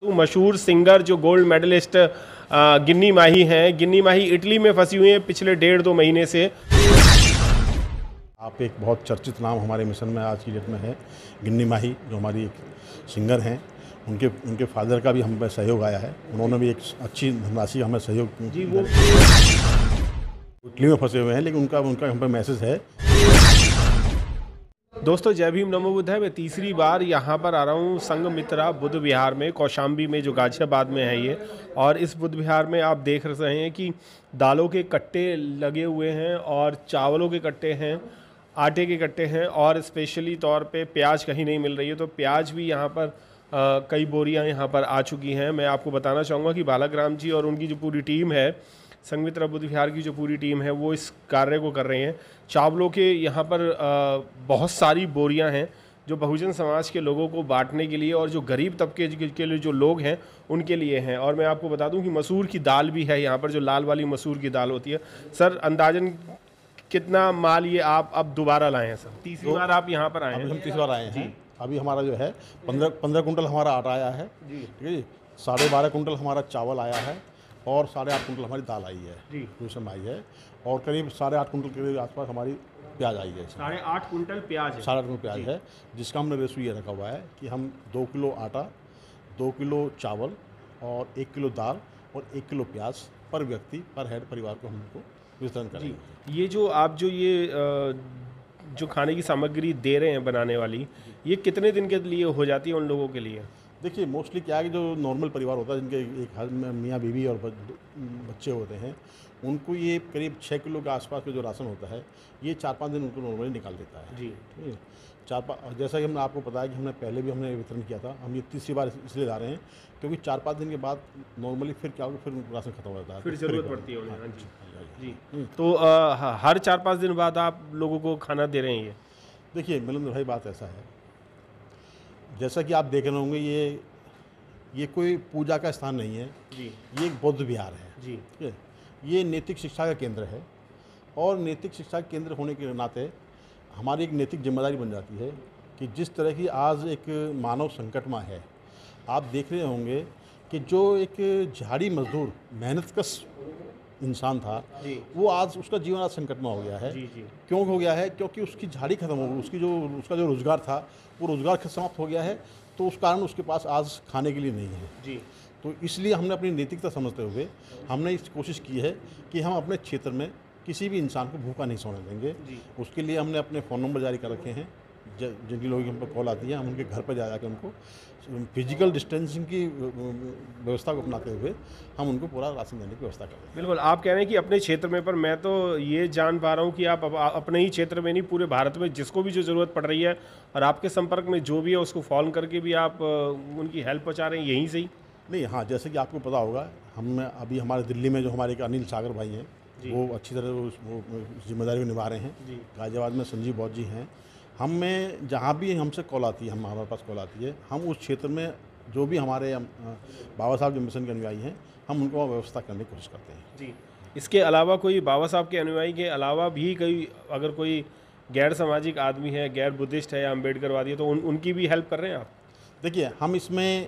मशहूर सिंगर जो gold medallist गिन्नी माही हैं। गिन्नी माही इटली में फंसी हुई हैं पिछले 1.5-2 महीने से। आप एक बहुत चर्चित नाम हमारे मिशन में आज की डेट में है गिन्नी माही, जो हमारी एक सिंगर हैं। उनके फादर का भी हम पे सहयोग आया है। उन्होंने भी एक अच्छी धनराशि हमें सहयोग जी, वो इटली में फंसे हुए हैं, लेकिन उनका हम पे मैसेज है। दोस्तों, जय भीम नमो बुद्धाय। मैं तीसरी बार यहाँ पर आ रहा हूँ संघमित्रा बुद्ध विहार में, कौशाम्बी में, जो गाजियाबाद में है ये। और इस बुद्ध विहार में आप देख रहे हैं कि दालों के कट्टे लगे हुए हैं और चावलों के कट्टे हैं, आटे के कट्टे हैं, और स्पेशली तौर पे प्याज कहीं नहीं मिल रही है। तो प्याज भी यहाँ पर कई बोरियाँ यहाँ पर आ चुकी हैं। मैं आपको बताना चाहूँगा कि बालाग्राम जी और उनकी जो पूरी टीम है, संघमित्रा बुद्ध विहार की जो पूरी टीम है, वो इस कार्य को कर रहे हैं। चावलों के यहाँ पर बहुत सारी बोरियां हैं जो बहुजन समाज के लोगों को बांटने के लिए और जो गरीब तबके के लिए जो लोग हैं उनके लिए हैं। और मैं आपको बता दूं कि मसूर की दाल भी है यहाँ पर, जो लाल वाली मसूर की दाल होती है। सर, अंदाजन कितना माल ये आप अब दोबारा लाए हैं? सर, तीसरी बार आप यहाँ पर आए हैं? हम तीसरी बार आए हैं। अभी हमारा जो है 15 कुंटल हमारा आटा आया है, ठीक है जी। 12.5 कुंटल हमारा चावल आया है और 8.5 कुंटल हमारी दाल आई है जी, ट्यूशन आई है। और करीब 8.5 कुंटल के आसपास हमारी प्याज आई है। 8.5 कुंटल प्याज है। 8.5 कुंटल प्याज है, जिसका हमने रेशो ये रखा हुआ है कि हम 2 किलो आटा, 2 किलो चावल और 1 किलो दाल और 1 किलो प्याज पर व्यक्ति, पर हेड परिवार को हमको वितरण करेंगे। ये जो आप जो खाने की सामग्री दे रहे हैं बनाने वाली, ये कितने दिन के लिए हो जाती है उन लोगों के लिए? देखिए, मोस्टली क्या है कि जो नॉर्मल परिवार होता है, जिनके एक घर में मियाँ बीवी और बच्चे होते हैं, उनको ये करीब 6 किलो के आसपास का जो राशन होता है, ये 4-5 दिन उनको नॉर्मली निकाल देता है जी। 4-5, जैसा कि हमने आपको बताया कि हमने पहले भी हमने वितरण किया था। हम ये तीसरी बार इसलिए ला रहे हैं क्योंकि 4-5 दिन के बाद नॉर्मली फिर क्या होगा, फिर राशन खत्म हो जाता है, फिर ज़रूरत पड़ती है उन्हें। हाँ जी। तो हर 4-5 दिन बाद आप लोगों को खाना दे रहे हैं ये? देखिए मिलिंद भाई, बात ऐसा है, जैसा कि आप देख रहे होंगे, ये कोई पूजा का स्थान नहीं है जी। ये एक बौद्ध विहार है जी, ठीक है। ये नैतिक शिक्षा का केंद्र है और नैतिक शिक्षा के केंद्र होने के नाते हमारी एक नैतिक जिम्मेदारी बन जाती है कि जिस तरह की आज एक मानव संकट में है, आप देख रहे होंगे कि जो एक झाड़ी मजदूर मेहनतकश इंसान था जी, वो आज उसका जीवन आज संकट में हो गया है जी। क्यों हो गया है? क्योंकि उसकी झाड़ी खत्म हो गई, उसका जो रोज़गार था वो रोज़गार समाप्त हो गया है। तो उस कारण उसके पास आज खाने के लिए नहीं है जी। तो इसलिए हमने अपनी नैतिकता समझते हुए हमने इस कोशिश की है कि हम अपने क्षेत्र में किसी भी इंसान को भूखा नहीं सोने देंगे। उसके लिए हमने अपने फ़ोन नंबर जारी कर रखे हैं। जिनकी लोग हम पर कॉल आती है, हम उनके घर पर जा कर उनको फिजिकल डिस्टेंसिंग की व्यवस्था को अपनाते हुए हम उनको पूरा राशन देने की व्यवस्था कर रहे हैं। बिल्कुल, आप कह रहे हैं कि अपने क्षेत्र में, पर मैं तो ये जान पा रहा हूँ कि आप अपने ही क्षेत्र में नहीं, पूरे भारत में जिसको भी जो ज़रूरत पड़ रही है और आपके संपर्क में जो भी है, उसको फ़ोन करके भी आप उनकी हेल्प पहुँचा रहे हैं यहीं से ही? नहीं, हाँ, जैसे कि आपको पता होगा, हम अभी हमारे दिल्ली में जो हमारे एक अनिल सागर भाई हैं, वो अच्छी तरह वो जिम्मेदारी को निभा रहे हैं। गाजियाबाद में संजीव बौद्ध जी हैं। हमें जहाँ भी हमसे कॉल आती है, हमारे पास कॉल आती है, हम उस क्षेत्र में जो भी हमारे बाबा साहब के मिशन के अनुयायी हैं, हम उनको व्यवस्था करने की कोशिश करते हैं जी। इसके अलावा कोई बाबा साहब के अनुयायी के अलावा भी अगर कोई गैर सामाजिक आदमी है, गैर बुद्धिस्ट है या अम्बेडकरवादी है, तो उनकी भी हेल्प कर रहे हैं आप? देखिए, हम इसमें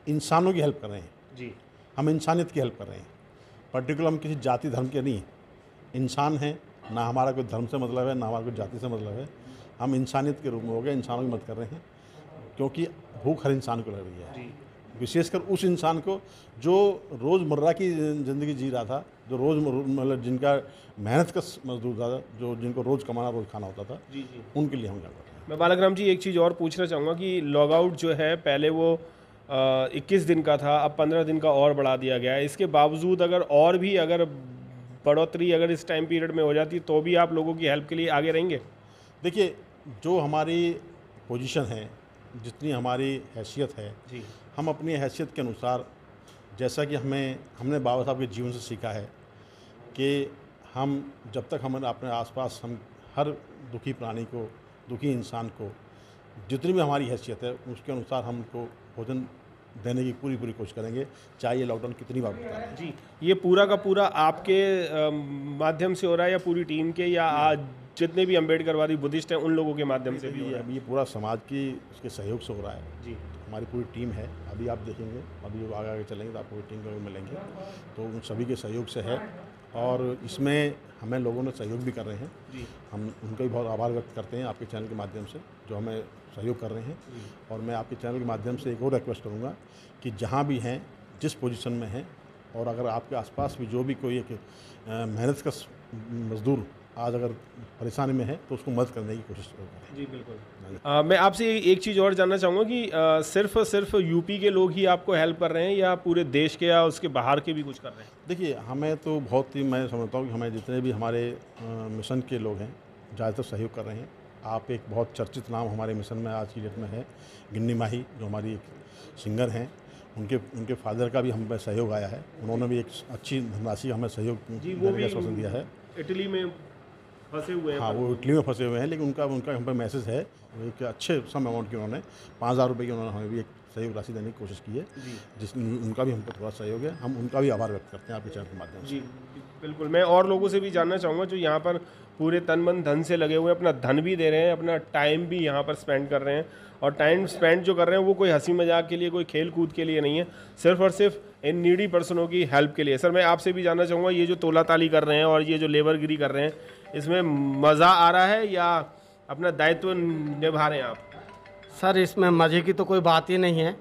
इंसानों की हेल्प कर रहे हैं जी। हम इंसानियत की हेल्प कर रहे हैं। पर्टिकुलर हम किसी जाति धर्म के नहीं, इंसान हैं। ना हमारा कोई धर्म से मतलब है, ना हमारा कोई जाति से मतलब है। हम इंसानियत के रूप में हो गए, इंसानों की मदद कर रहे हैं, क्योंकि भूख हर इंसान को लग रही है, विशेषकर उस इंसान को जो रोज़मर्रा की ज़िंदगी जी रहा था, जो मतलब जिनका मेहनत का मजदूर था, जो जिनको रोज़ कमाना रोज़ खाना होता था जी, उनके लिए हम क्या कर रहे हैं। मैं बालाग्राम जी एक चीज़ और पूछना चाहूँगा कि लॉग आउट जो है, पहले वो 21 दिन का था, अब 15 दिन का और बढ़ा दिया गया है। इसके बावजूद अगर बढ़ोतरी अगर इस टाइम पीरियड में हो जाती तो भी आप लोगों की हेल्प के लिए आगे रहेंगे? देखिए, जो हमारी पोजीशन है, जितनी हमारी हैसियत है जी, हम अपनी हैसियत के अनुसार, जैसा कि हमने बाबा साहब के जीवन से सीखा है कि हम जब तक हम अपने आसपास हम हर दुखी प्राणी को, दुखी इंसान को, जितनी भी हमारी हैसियत है उसके अनुसार हम उनको भोजन देने की पूरी कोशिश करेंगे, चाहे ये लॉकडाउन कितनी बार बता रहे हैं जी। ये पूरा का पूरा आपके माध्यम से हो रहा है या पूरी टीम के, या आज जितने भी अम्बेडकरवादी बुद्धिस्ट हैं उन लोगों के माध्यम से भी हो रहा है? ये पूरा समाज की उसके सहयोग से हो रहा है जी। हमारी पूरी टीम है, अभी आप देखेंगे, अभी जो आगे चलेंगे तो आपको टीम को मिलेंगे, तो उन सभी के सहयोग से है और इसमें हमें लोगों ने सहयोग भी कर रहे हैं जी। हम उनका भी बहुत आभार व्यक्त करते हैं आपके चैनल के माध्यम से जो हमें सहयोग कर रहे हैं। और मैं आपके चैनल के माध्यम से एक और रिक्वेस्ट करूँगा कि जहाँ भी हैं, जिस पोजीशन में हैं, और अगर आपके आसपास भी जो भी कोई एक मेहनत का मजदूर आज अगर परेशानी में है तो उसको मदद करने की कोशिश करें। जी बिल्कुल। मैं आपसे एक चीज़ और जानना चाहूँगा कि सिर्फ यूपी के लोग ही आपको हेल्प कर रहे हैं या पूरे देश के या उसके बाहर के भी कुछ कर रहे हैं? देखिए, हमें तो बहुत ही, मैं समझता हूँ कि हमें जितने भी हमारे मिशन के लोग हैं ज़्यादातर सहयोग कर रहे हैं। आप एक बहुत चर्चित नाम हमारे मिशन में आज की डेट में है गिन्नी माही, जो हमारी एक सिंगर हैं, उनके फादर का भी हम पे सहयोग आया है। उन्होंने भी एक अच्छी धनराशि हमें सहयोग देने का आश्वासन दिया है। इटली में फंसे हुए हैं। हाँ, वो इटली में फंसे हुए हैं, लेकिन उनका हम पर मैसेज है, एक अच्छे सम अमाउंट की उन्होंने 5,000 रुपये की उन्होंने हमें भी एक सहयोग राशि देने की कोशिश की है, जिसमें उनका भी हम पर थोड़ा सहयोग है। हम उनका भी आभार व्यक्त करते हैं आपके चैनल के माध्यम से। जी बिल्कुल। मैं और लोगों से भी जानना चाहूँगा जो यहाँ पर पूरे तन मन धन से लगे हुए हैं, अपना धन भी दे रहे हैं, अपना टाइम भी यहाँ पर स्पेंड कर रहे हैं, और टाइम स्पेंड जो कर रहे हैं वो कोई हंसी मजाक के लिए, कोई खेल कूद के लिए नहीं है, सिर्फ और सिर्फ इन नीडी पर्सनों की हेल्प के लिए। सर, मैं आपसे भी जानना चाहूँगा, ये जो तोला ताली कर रहे हैं और ये जो लेबरगिरी कर रहे हैं, इसमें मज़ा आ रहा है या अपना दायित्व निभा रहे हैं आप? सर, इसमें मज़े की तो कोई बात ही नहीं है।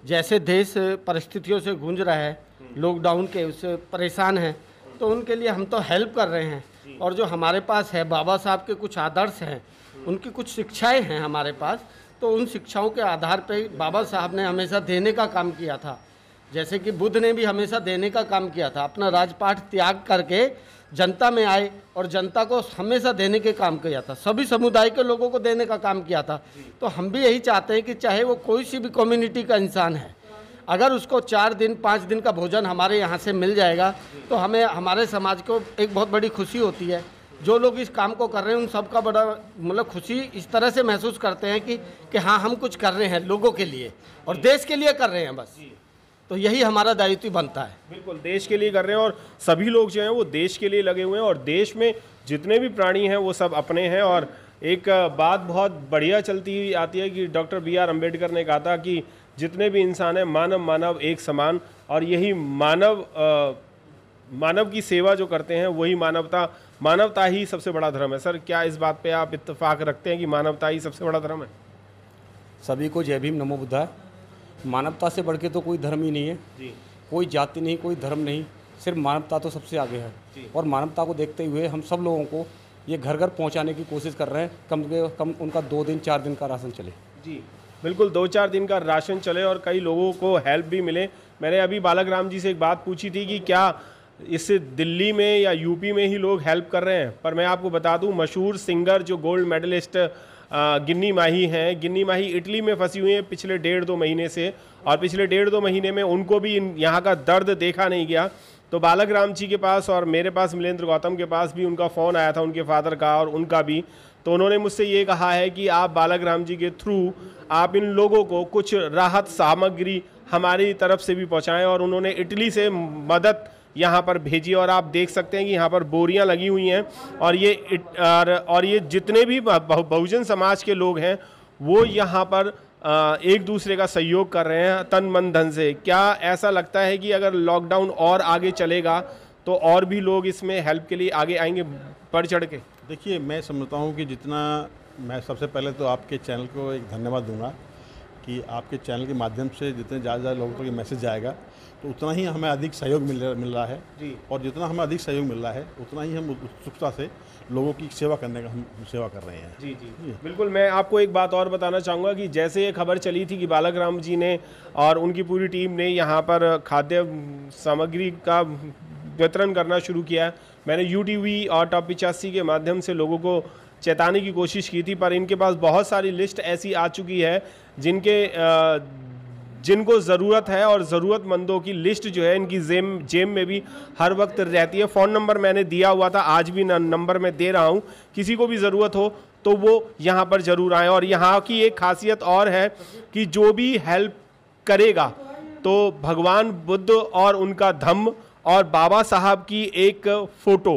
जैसे देश परिस्थितियों से गूंज रहा है, लॉकडाउन के उससे परेशान है, तो उनके लिए हम तो हेल्प कर रहे हैं। और जो हमारे पास है, बाबा साहब के कुछ आदर्श हैं, उनकी कुछ शिक्षाएं हैं हमारे पास, तो उन शिक्षाओं के आधार पर बाबा साहब ने हमेशा देने का काम किया था। जैसे कि बुद्ध ने भी हमेशा देने का काम किया था, अपना राजपाट त्याग करके जनता में आए और जनता को हमेशा देने के काम किया था, सभी समुदाय के लोगों को देने का काम किया था। तो हम भी यही चाहते हैं कि चाहे वो कोई सी भी कम्युनिटी का इंसान है, अगर उसको 4 दिन 5 दिन का भोजन हमारे यहाँ से मिल जाएगा तो हमें, हमारे समाज को एक बहुत बड़ी खुशी होती है। जो लोग इस काम को कर रहे हैं उन सबका बड़ा मतलब खुशी इस तरह से महसूस करते हैं कि हाँ, हम कुछ कर रहे हैं लोगों के लिए और देश के लिए कर रहे हैं बस। तो यही हमारा दायित्व बनता है। बिल्कुल, देश के लिए कर रहे हैं और सभी लोग जो हैं वो देश के लिए लगे हुए हैं, और देश में जितने भी प्राणी हैं वो सब अपने हैं। और एक बात बहुत बढ़िया चलती हुई आती है कि डॉक्टर B.R. अम्बेडकर ने कहा था कि जितने भी इंसान हैं, मानव मानव एक समान, और यही मानव की सेवा जो करते हैं वही मानवता ही सबसे बड़ा धर्म है। सर, क्या इस बात पे आप इत्तेफाक रखते हैं कि मानवता ही सबसे बड़ा धर्म है? सभी को जय भीम, नमो बुद्धाय। मानवता से बढ़ के तो कोई धर्म ही नहीं है जी। कोई जाति नहीं, कोई धर्म नहीं, सिर्फ मानवता तो सबसे आगे है। और मानवता को देखते हुए हम सब लोगों को ये घर घर पहुंचाने की कोशिश कर रहे हैं, कम से कम उनका 2 दिन 4 दिन का राशन चले। जी बिल्कुल, 2-4 दिन का राशन चले और कई लोगों को हेल्प भी मिले। मैंने अभी बालक राम जी से एक बात पूछी थी कि क्या इससे दिल्ली में या यूपी में ही लोग हेल्प कर रहे हैं, पर मैं आपको बता दूं, मशहूर सिंगर जो गोल्ड मेडलिस्ट गिन्नी माही हैं, गिन्नी माही इटली में फंसी हुई हैं पिछले 1.5-2 महीने से, और पिछले 1.5-2 महीने में उनको भी यहाँ का दर्द देखा नहीं गया। तो बालक राम जी के पास और मेरे पास, मिलेंद्र गौतम के पास भी उनका फ़ोन आया था, उनके फादर का और उनका भी। तो उन्होंने मुझसे ये कहा है कि आप बालक राम जी के थ्रू आप इन लोगों को कुछ राहत सामग्री हमारी तरफ से भी पहुँचाएँ, और उन्होंने इटली से मदद यहाँ पर भेजी। और आप देख सकते हैं कि यहाँ पर बोरियाँ लगी हुई हैं, और ये जितने भी बहुजन समाज के लोग हैं वो यहाँ पर एक दूसरे का सहयोग कर रहे हैं तन मन धन से। क्या ऐसा लगता है कि अगर लॉकडाउन और आगे चलेगा तो और भी लोग इसमें हेल्प के लिए आगे आएंगे बढ़ चढ़ के? देखिए, मैं समझता हूँ कि जितना, मैं सबसे पहले तो आपके चैनल को एक धन्यवाद दूंगा कि आपके चैनल के माध्यम से जितने ज़्यादा लोगों को ये मैसेज जाएगा तो उतना ही हमें अधिक सहयोग मिल रहा है जी। और जितना हमें अधिक सहयोग मिल रहा है उतना ही हम उत्सुकता से लोगों की सेवा करने का हम सेवा कर रहे हैं। जी जी बिल्कुल। मैं आपको एक बात और बताना चाहूँगा कि जैसे ये खबर चली थी कि बालक राम जी ने और उनकी पूरी टीम ने यहाँ पर खाद्य सामग्री का वितरण करना शुरू किया है, मैंने UTV और टॉप 85 के माध्यम से लोगों को चेताने की कोशिश की थी, पर इनके पास बहुत सारी लिस्ट ऐसी आ चुकी है जिनको ज़रूरत है, और ज़रूरतमंदों की लिस्ट जो है इनकी जेब में भी हर वक्त रहती है। फ़ोन नंबर मैंने दिया हुआ था, आज भी नंबर मैं दे रहा हूँ, किसी को भी ज़रूरत हो तो वो यहाँ पर ज़रूर आए। और यहाँ की एक खासियत और है कि जो भी हेल्प करेगा तो भगवान बुद्ध और उनका धम्म और बाबा साहब की एक फ़ोटो,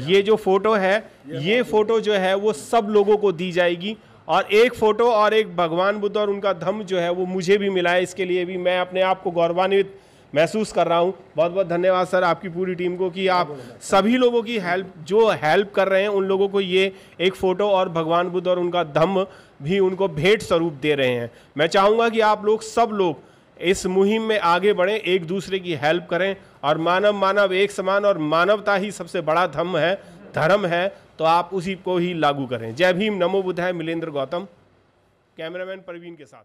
ये जो फ़ोटो है, ये फ़ोटो जो है वो सब लोगों को दी जाएगी। और एक फ़ोटो और एक भगवान बुद्ध और उनका धम्म जो है वो मुझे भी मिला है, इसके लिए भी मैं अपने आप को गौरवान्वित महसूस कर रहा हूँ। बहुत बहुत धन्यवाद सर आपकी पूरी टीम को कि आप सभी लोगों की हेल्प कर रहे हैं, उन लोगों को ये एक फ़ोटो और भगवान बुद्ध और उनका धम्म भी उनको भेंट स्वरूप दे रहे हैं। मैं चाहूँगा कि आप लोग सब लोग इस मुहिम में आगे बढ़ें, एक दूसरे की हेल्प करें और मानव एक समान और मानवता ही सबसे बड़ा धर्म है, तो आप उसी को ही लागू करें। जय भीम, नमो बुद्धाय। मिलेंद्र गौतम, कैमरामैन परवीन के साथ।